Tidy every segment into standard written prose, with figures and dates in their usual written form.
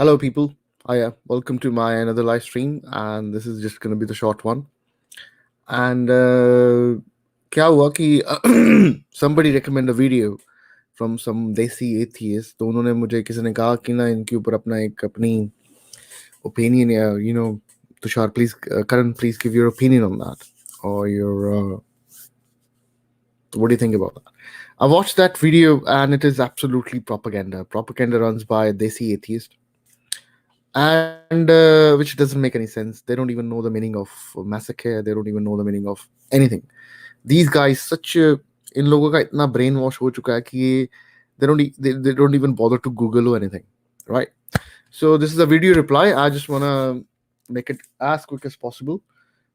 Hello, people. Hiya. Welcome to my another live stream, and this is just gonna be the short one. And क्या हुआ कि somebody recommend a video from some Desi atheist. तो उन्होंने मुझे किसी ने कहा कि ना इनके ऊपर अपनी opinion या Tushar, please, Karan, please give your opinion on that, or your what do you think about that? I watched that video, and it is absolutely propaganda. Propaganda runs by Desi atheist, and which doesn't make any sense. They don't even know the meaning of massacre. They don't even know the meaning of anything. These guys, इन लोगों का इतना brain wash हो चुका है कि ये they don't even bother to Google or anything, right? So this is a video reply. I just wanna make it as quick as possible.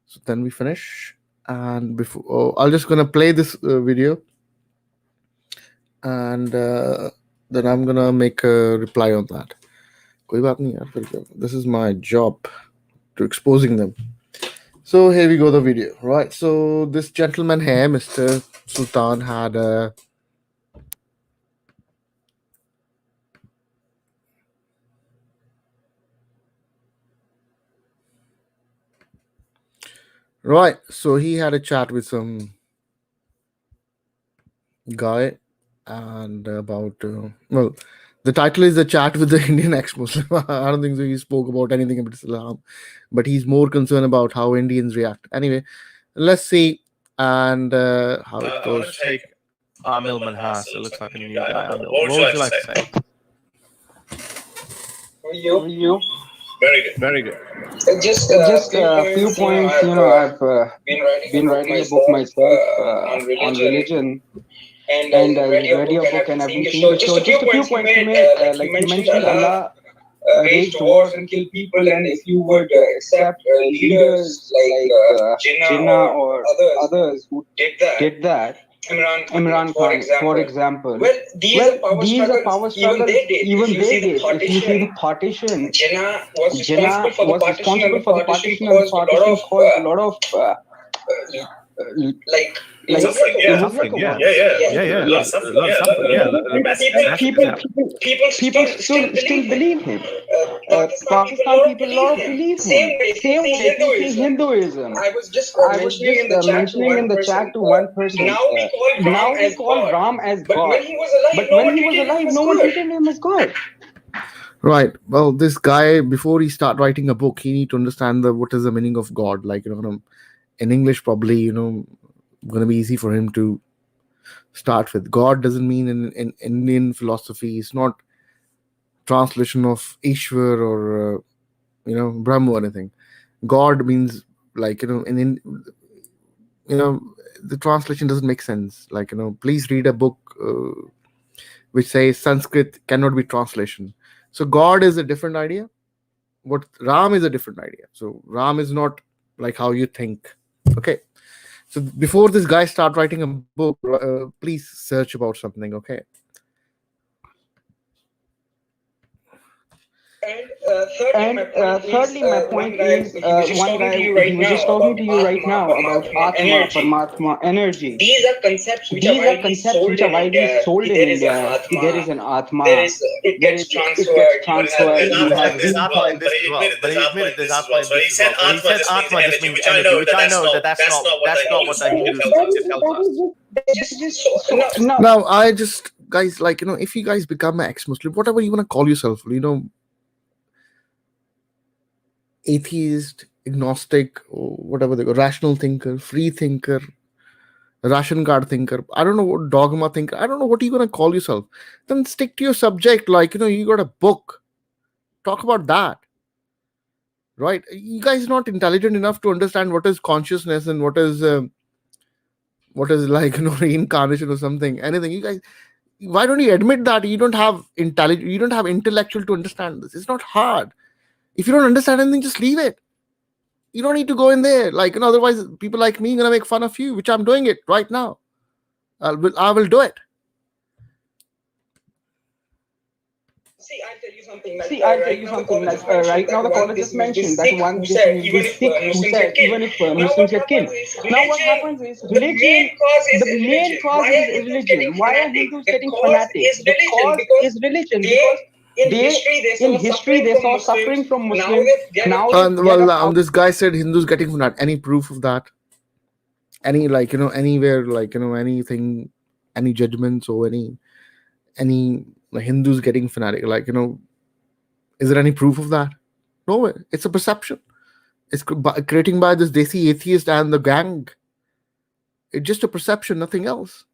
So then we finish, and I'm just gonna play this video, and then I'm gonna make a reply on that. कोई बात नहीं यार, फिर क्या? This is my job to exposing them. So here we go, the video. Right. So this gentleman here, Mr. Sultan, had a right. So he had a chat with some guy, and about well, the title is a chat with the Indian ex-Muslim. I don't think so. He spoke about anything about Islam, but he's more concerned about how Indians react. Anyway, let's see and how it goes. Take Amil Manhas. It looks like a new guy. Amil. What would you like to say? You? Very good. Very good. Just a few points. I've been writing a book myself on religion, and I read your book and everything. So just a few points you made, like you mentioned, Allah waged wars and killed people, and if you would accept leaders like Jinnah or others who did that, Imran Khan, for example. Well, these are power struggles. Even they did. If you see the partition, Jinnah was responsible for the partition, and the partition caused a lot of Suffering, yeah. People still believe him. Pakistan people, a lot of believe him. Same way teaching Hinduism. I was just mentioning in the chat to one person. Now we call Ram as God. But when he was alive, no one treated him as God. Right. Well, this guy, before he start writing a book, he need to understand what is the meaning of God. Like, in English, probably, going to be easy for him to start with. God doesn't mean in Indian philosophy. It's not translation of Ishwar or Brahma or anything. God means like the translation doesn't make sense. Like please read a book which says Sanskrit cannot be translation. So God is a different idea. What Ram is a different idea. So Ram is not like how you think. Okay. So before this guy start writing a book, please search about something, okay? And thirdly, my point is, one guy, he was just talking to you right now about Atma, Paramatma, energy. These are concepts which are widely sold in India. There is an Atma. It gets transferred. There's Atma in this as well. But he admitted there's Atma in this as well. He said Atma just means energy, which I know that's not what the Hindu scripture tells us. Now, I just, guys, like, if you guys become an ex-Muslim, whatever you want to call yourself, atheist, agnostic, or whatever they go, rational thinker, free thinker, ration card thinker, I don't know what dogma thinker, I don't know what you're going to call yourself. Then stick to your subject. Like, you got a book, talk about that, right? You guys are not intelligent enough to understand what is consciousness and what is like reincarnation or something, anything. You guys, why don't you admit that you don't have intellectual to understand this? It's not hard. If you don't understand anything, just leave it. You don't need to go in there. Like, otherwise people like me are gonna make fun of you, which I'm doing it right now. I will do it. See, I'll tell you something. Like, right now, the caller just mentioned that one Sikh who said even if Muslims get killed. Now, what happens is religion. The main cause is religion. Why are Hindus getting fanatic? The cause is religion, because in history they saw suffering from Muslims. Now they get up. This guy said Hindus getting fanatic. Any proof of that? Any anywhere anything, any judgments or any Hindus getting fanatic? Is there any proof of that? No way. It's a perception. It's creating by this Desi atheist and the gang. It's just a perception, nothing else.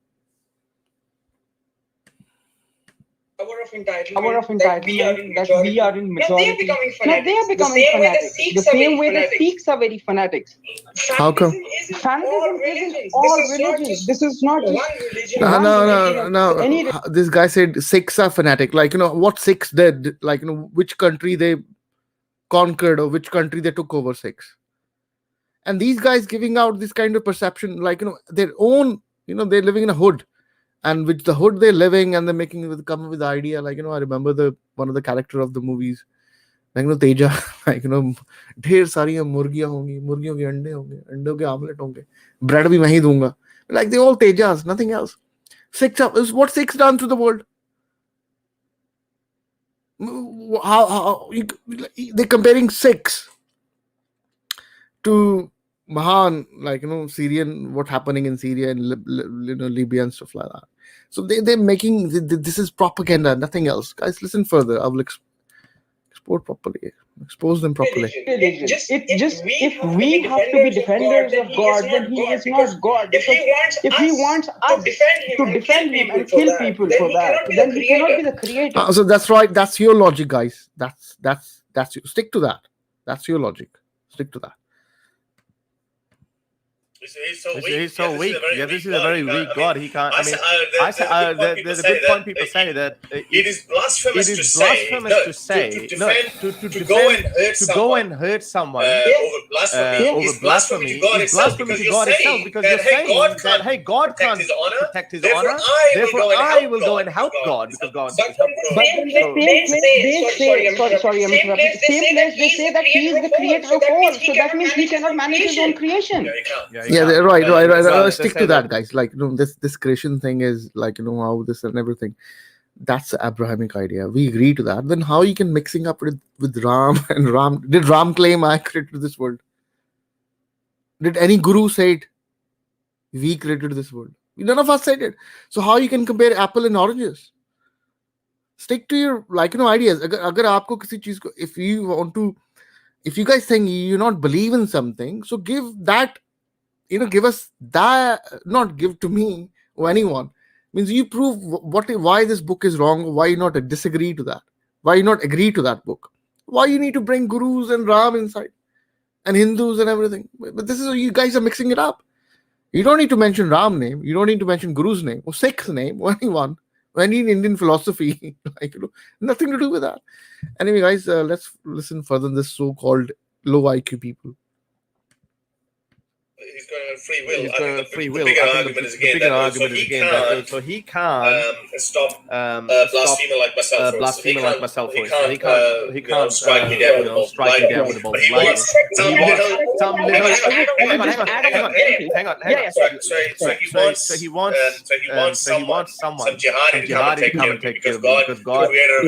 Power of entitlement that we are in majority. Now they are becoming fanatics. The same way the Sikhs are very fanatics. How come? Fanatism isn't all religions. This is not just no. This guy said Sikhs are fanatic. What Sikhs did, which country they conquered or which country they took over Sikhs. And these guys giving out this kind of perception, their own, they're living in a hood. And with the hood they're living, and they're come with the idea, I remember one of the character of the movies, Teja, ढेर सारी मुर्गियां होंगी, मुर्गियों के अंडे होंगे, अंडों के आमलेट होंगे, bread भी मैं ही दूंगा. They all Tejas, nothing else. Six up is what Six done to the world. How they're comparing Six to Mahan, Syrian, what happening in Syria and Libya and stuff like that. So they're making this is propaganda, nothing else. Guys, listen further. I will expose them properly. It's just if we have to be defenders of God, then He is not God. Because if He wants us to defend Him and kill people for that, then He cannot be the creator. So that's right. That's your logic, guys. That's you. Stick to that. That's your logic. Stick to that. He's so weak. Yeah, this is a very weak God. He can't. There's a good point people say that it is blasphemous to say to go and hurt someone over blasphemy to God itself, because you're saying that hey, God can't protect His honor. Therefore, I will go and help God because God is helpful. But they say that He is the creator of all, so that means He cannot manage His own creation. Yeah, right. Stick to that, guys. This creation thing is how this and everything. That's the Abrahamic idea. We agree to that. Then how you can mixing up with Ram and Ram? Did Ram claim I created this world? Did any guru say it? We created this world. None of us said it. So how you can compare apple and oranges? Stick to your ideas. Agar aapko kisi cheez ko, if you guys think you not believe in something, so give that. Give us that, not give to me or anyone. Means you prove why this book is wrong, why you not disagree to that, why you not agree to that book, why you need to bring gurus and Ram inside and Hindus and everything. But this is, you guys are mixing it up. You don't need to mention Ram name, you don't need to mention Guru's name or Sikh's name or anyone or any Indian philosophy. Nothing to do with that. Anyway, guys, let's listen further this so-called low IQ people. He's going to free will. The bigger argument is again that so he can't stop blasphemer like myself. He can't strike me down with a bolt. But he wants some little. Hang on. So he wants someone jihadi to come and take care of me, because God, the creator of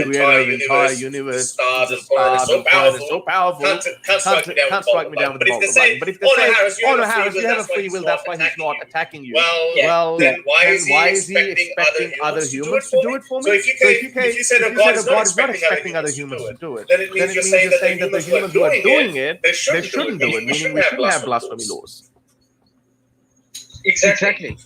the entire universe, stars and planets, so powerful, can't strike me down with a bolt. But if they say, oh no, Harris, you have a free will, that's why he's not attacking you. Well, then why is he expecting other humans to do it for me? So if you say that God is not expecting other humans to do it, then it means you're saying that the humans who are doing it, they shouldn't do it, meaning we shouldn't have blasphemy laws. Exactly.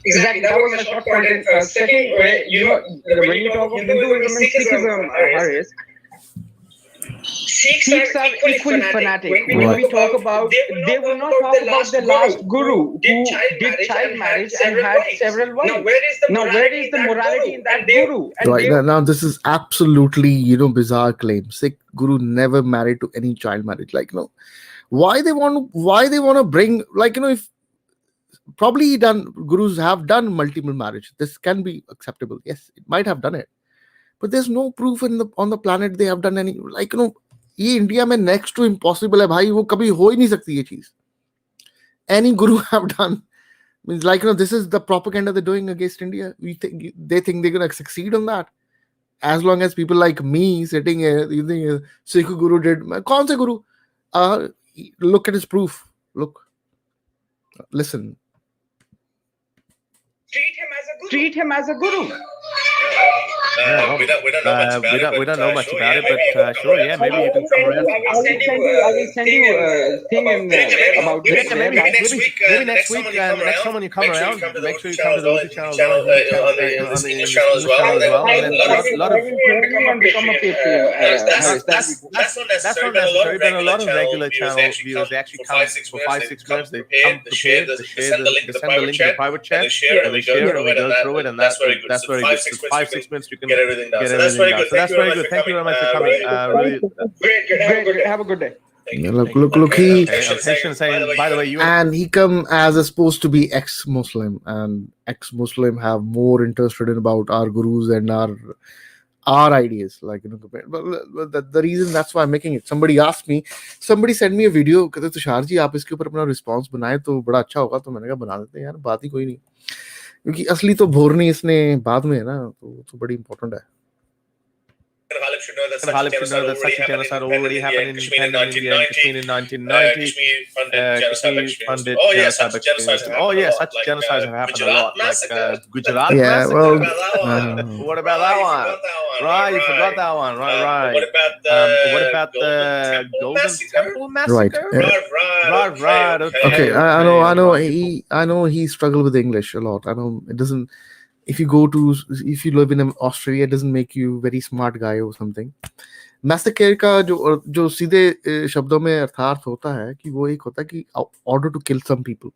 That was my short point. Second, when you talk of Hinduism and Sikhism, Harris, Sikhs are equally fanatic. When we talk about, they will not talk about the last guru who did child marriage and had several wives. Now, where is the morality in that guru? Right now, this is absolutely bizarre claim. Sikh guru never married to any child marriage. Why they want to bring if probably gurus have done multiple marriage. This can be acceptable. Yes, it might have done it, but there's no proof on the planet they have done any ये India में next to impossible है भाई, वो कभी हो ही नहीं सकती ये चीज. Any guru have done means this is the propaganda they're doing against India. They think they're gonna succeed on that. as long as people like me sitting here, you think Sikh Guru did. Kaun se Guru? Look at his proof. Look, listen. Treat him as a guru. We don't know much about it. We don't know much about it, but sure, yeah, maybe you can I come around. will send you a thing about this. Yeah, maybe next week. Next time when you come around, make sure you come to the Urdu channel on the English channel as well. And a lot of become a Patreon. that's not necessary, but a lot of regular channel viewers they actually come for 5-6 minutes. They come prepared. They send the link to the private chat, and we share it, and we go through it, and that's very good. That's very good. So 5-6 minutes you can get everything done. So that's very good. Thank you very much for coming. Really Great. Have a good day. Look, he by the way, you and he come as supposed to be ex-Muslim, and ex-Muslim have more interested in about our gurus and our ideas, like, you know. But the reason that's why I'm making it. Somebody sent me a video, कहते तुषार जी आप इसके ऊपर अपना response बनाए तो बड़ा अच्छा होगा, तो मैंने कहा बना देते हैं यार, बात ही कोई नहीं, क्योंकि असली तो भोरनी इसने बाद में है ना, तो बड़ी इंपॉर्टेंट है. Ghalib should know that such a genocide already happened in Kashmir in 1990. Kashmir funded genocide. Oh yes, such genocides have happened a lot, like Gujarati massacre. What about that one? Right, you forgot that one. Right. What about the Golden Temple massacre? Right. Okay, I know he struggled with English a lot. I know it doesn't. If you live in Australia, it doesn't make you very smart guy or something. Massacre का जो सीधे शब्दों में अर्थार्थ होता है कि वो एक होता है कि order to kill some people.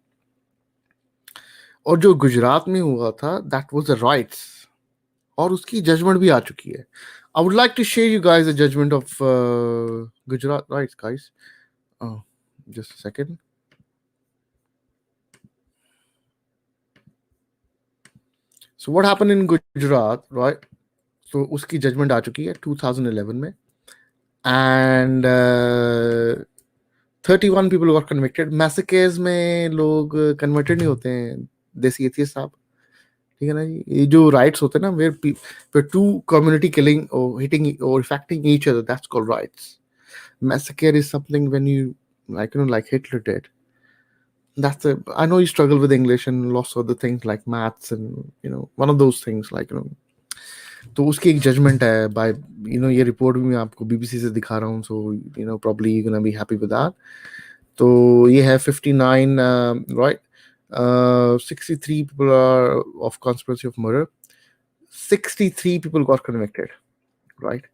और जो गुजरात में हुआ था, that was the riots, और उसकी judgment भी आ चुकी है. I would like to share you guys the judgment of Gujarat riots, guys. Oh, just a second. So what happened in Gujarat, right? So उसकी judgment आ चुकी है 2011 में, and 31 people got convicted. Massacres में लोग converted नहीं होते हैं, देसी एथियस्ट साहब, ठीक है ना जी. ये जो riots होते हैं ना, where two community killing or hitting or affecting each other, that's called riots. Massacre is something when you like Hitler did. I know you struggle with English and lots of other things like maths and one of those things, like तो उसकी एक judgment है by ये report भी मैं आपको BBC से दिखा रहा हूँ, so probably you're gonna be happy with that. तो ये है 59 right, 63 people are of conspiracy of murder, 63 people got convicted, right?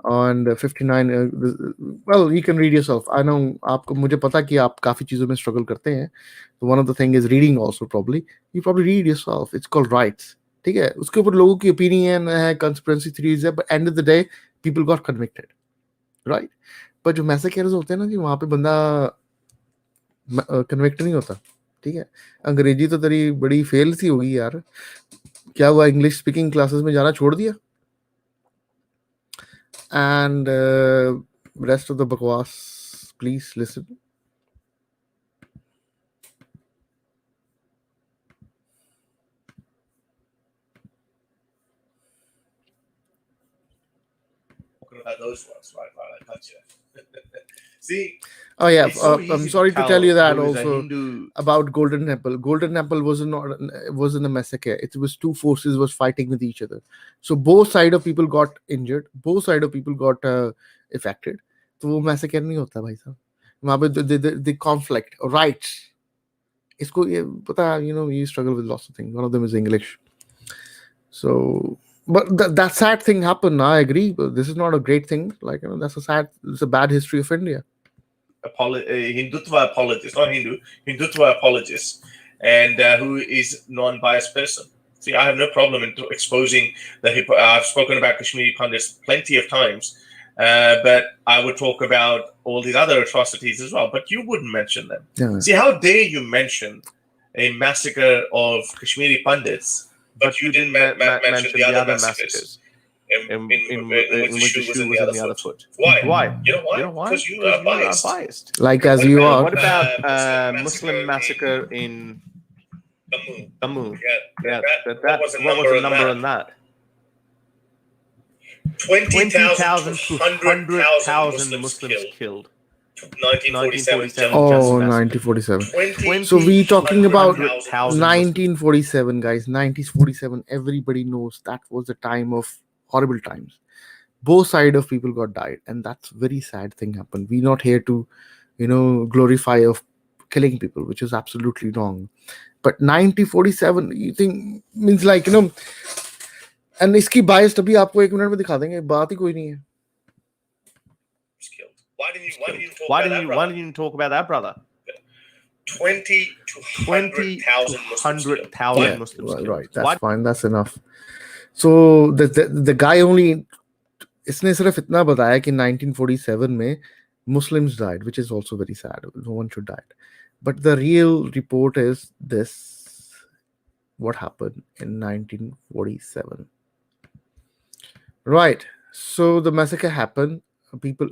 And 59 well, you can read yourself. I know आपको, मुझे पता कि आप काफी चीजों में struggle करते हैं, so one of the thing is reading also. You probably read yourself. It's called rights, ठीक है. उसके ऊपर लोगों की opinion है, conspiracy theories है, but end of the day people got convicted, right? पर जो massacres होते हैं ना जी, वहाँ पे बंदा convict नहीं होता, ठीक है. अंग्रेजी तो तेरी बड़ी फेल सी होगी यार, क्या हुआ, इंग्लिश स्पीकिंग क्लासेस में जाना छोड़ दिया? And rest of the bakwas, please listen. About those ones, right? I got you. See. Oh yeah, I'm sorry to tell you that also about Golden Temple. Golden Temple wasn't a massacre. It was two forces was fighting with each other. So both side of people got injured. Both side of people got affected. तो वो massacre नहीं होता भाई साहब. वहाँ पे the conflict, rights. इसको ये पता, you struggle with lots of things. One of them is English. So, but that sad thing happened. I agree. But this is not a great thing. Like it's a bad history of India. Hindutva apologist, not Hindu, Hindutva apologist, and who is non-biased person. See, I have no problem in exposing I've spoken about Kashmiri Pundits plenty of times, but I would talk about all these other atrocities as well, but you wouldn't mention them. Yeah. See, how dare you mention a massacre of Kashmiri Pundits, but you didn't mention the other massacres. In which the shoe was in the other foot. Why? You know why? Because you are biased. Like as you are. What about Muslim massacre in Jammu? Yeah. What was the number on that? 20,000 to 100,000 Muslims killed. 1947. Oh, just massacre. 1947. So we talking about 100,000 1947, guys. 1947. Everybody knows that was the time of horrible times. Both side of people got died, and that's very sad thing happened. We're not here to, glorify of killing people, which is absolutely wrong. But 1947, you think means like and इसकी bias तभी आपको 1 minute में दिखा देंगे, बात ही कोई नहीं है. Why didn't you talk about that, brother? 20 to 100,000 100,000 Muslims killed. Right, that's fine, that's enough. So the guy only इसने सिर्फ इतना बताया कि 1947 में Muslims died, which is also very sad. No one should die. But the real report is this: what happened in 1947. Right. So the massacre happened. People,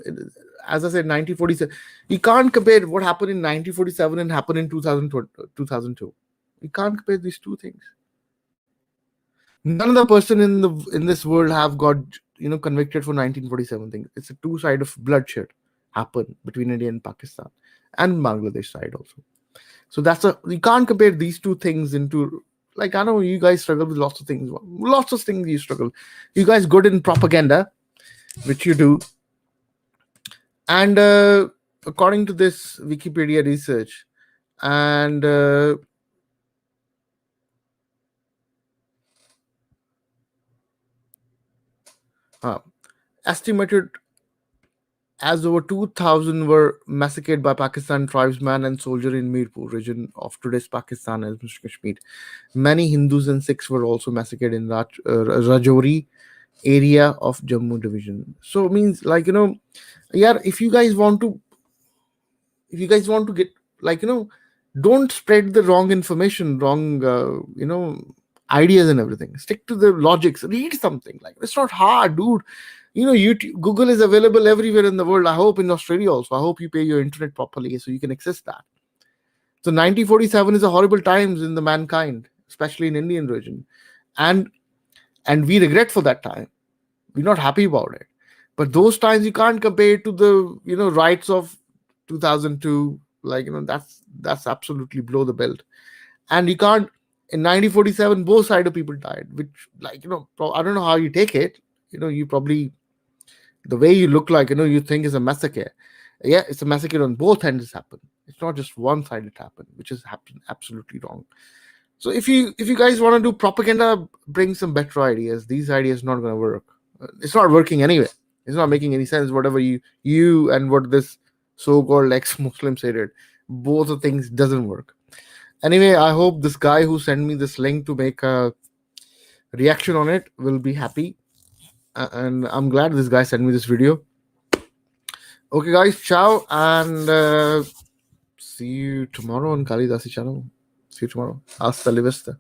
as I said, 1947. You can't compare what happened in 1947 and happened in 2002. You can't compare these two things. None of the person in this world have got convicted for 1947 thing. It's a two side of bloodshed happened between India and Pakistan and Bangladesh side also. So you can't compare these two things into, like, I know you guys struggle with lots of things you struggle. You guys good in propaganda, which you do. And according to this Wikipedia research, and estimated as over 2,000 were massacred by Pakistan tribesmen and soldiers in Mirpur region of today's Pakistan as Kashmir. Many Hindus and Sikhs were also massacred in Rajouri area of Jammu division. So it means, like, if you guys want to get, like, don't spread the wrong information, wrong ideas and everything. Stick to the logics. Read something. Like, it's not hard, dude. YouTube, Google is available everywhere in the world. I hope in Australia also. I hope you pay your internet properly so you can access that. So 1947 is a horrible times in the mankind, especially in Indian region, and we regret for that time. We're not happy about it. But those times you can't compare it to the rights of 2002. Like, that's absolutely below the belt. And you can't. In 1947, both sides of people died, which, like, I don't know how you take it. You probably, the way you look like, you think is a massacre. Yeah, it's a massacre on both ends happened. It's not just one side it happened, which is absolutely wrong. So if you guys want to do propaganda, bring some better ideas. These ideas not going to work. It's not working anyway. It's not making any sense. Whatever you and what this so-called ex-Muslim said it, both of things doesn't work. Anyway, I hope this guy who sent me this link to make a reaction on it will be happy. And I'm glad this guy sent me this video. Okay, guys, ciao, and see you tomorrow on Kalidasi channel. See you tomorrow. Hasta la vista.